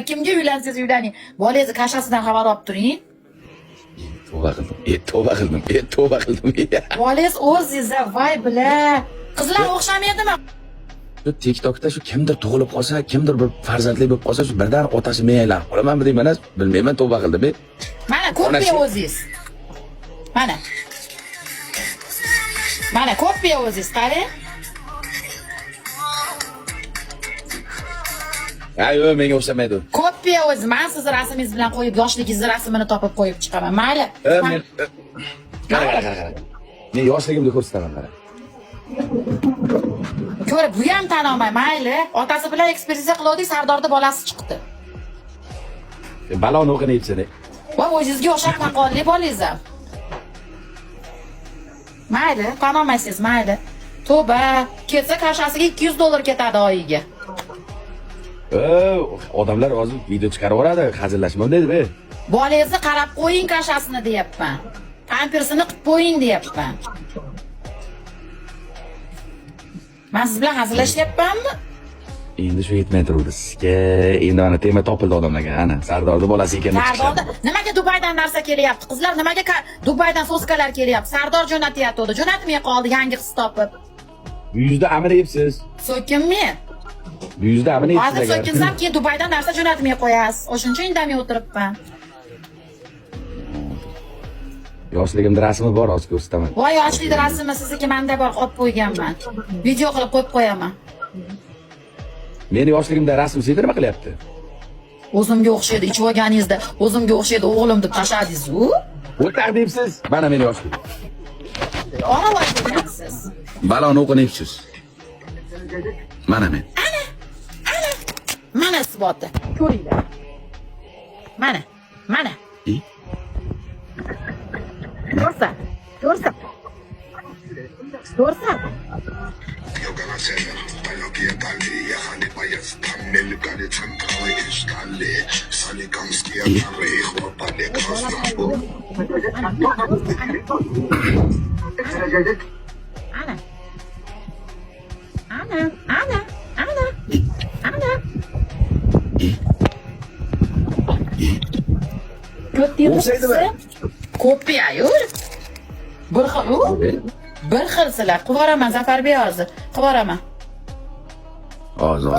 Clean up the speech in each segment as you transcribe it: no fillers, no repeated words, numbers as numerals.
Kimga uylansangiz uylaning. Bolangizni kashasidan xabar olib turing. Tavba qildim. Bolangiz o'zingizda voy bila. Qizlar o'xshamaydimi? Shu TikTokda shu kimdir tug'ilib qolsa, kimdir bir farzandli bo'lib qolsa, shu birdan otasi men aylanib qolamanmi deyman, bilmayman, tavba qildim. Mana ko'ppiya o'zingiz. Mana ko'ppiya o'zingiz, qarang. Ayo, menga o'xshamaydi. Ko'ppiya o'zi. Men siz rasmingiz bilan qo'yib, yoshligingizni rasmini topib qo'yib chiqaman. Mayli. Qara. Men yoshligimni ko'rsataman, qara. Ko'ra, bu ham tan olmay, mayli. Otasi bilan ekspertiza qildik, Sardorda bolasi chiqdi. Baloni o'qinayapsan. Va o'zingizga o'xshab maqolli bolangiz ham. Mayli, tan olmaysiz, mayli. To'ba, ketsa kashasiga $200 ketadi oyiga. Odamlar hozir video chiqarib yuboradi, hazillashma deydi. Bolangizni qarab qo'ying kashasini deyapman. Pampersini qilib qo'ying deyapman. Men siz bilan hazillashyapmanmi? Endi shu yetmay turibdi sizga. Endi ana tema topildi odamlarga. Ana Sardorda bolasi ekanini Sardorda nimaga Dubaydan narsa kelyapti? Qizlar nimaga Dubaydan soskalar kelyapti? Sardor jo'natyapti, jo'natmay qoldi yangi qiz topib. Bu yuzda amirayapsiz. So'kinmi? Bu yuzda amirayapsiz. Hozir so'kinsam, keyin Dubaydan narsa jo'natmay qo'yasiz. O'shuncha indamay o'tiribman. Yoshligimda rasmi bor, hozir ko'rsataman. Voy, yoshlikda rasmi sizniki menda bor, olib qo'yganman. Video qilib qo'yib qo'yaman. Meni yoshligimda rasm siz nima qilyapti? O'zimga o'xshaydi, ichib olganingizda o'zimga o'xshaydi o'g'lim deb tashladingiz-ku. O'taq deysiz. Mana meni yoshligim. Ona voy deyapsiz. Baloni o'qinayapsiz. Mana men. Mana isboti. Ko'ringlar. Mana. Ko'rsa. Ko'ppiya yur. Bir xilsizlar. Qivoraman Zafarбек hozir. Qivoraman. Hozir.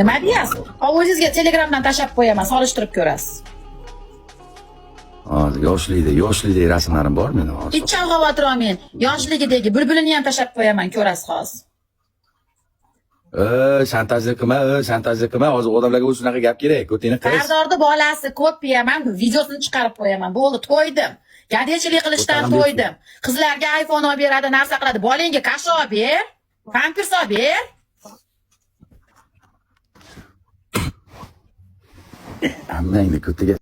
Nima deyasiz? O'zingizga Telegramdan tashab qo'yaman, solishtirib ko'rasiz. Hozir yoshlikda rasmlarim bor meni hozir. Ichchan xavotir olmang. Yoshligidagi bulbulini ham tashab qo'yaman, ko'rasiz hozir. Shantaziya qilma. Hozir odamlarga o'zi shunaqa gap kerak. Ko'tingni qiz. Sardorda bolasi ko'ppiya, men videosini chiqarib qo'yaman. Bo'ldi, to'ydim. Gadechilik qilishdan to'ydim. Qizlarga iPhone olib beradi, narsa qiladi. Bolangga kash olib ber, pampers olib ber. Hammangni ko'tiga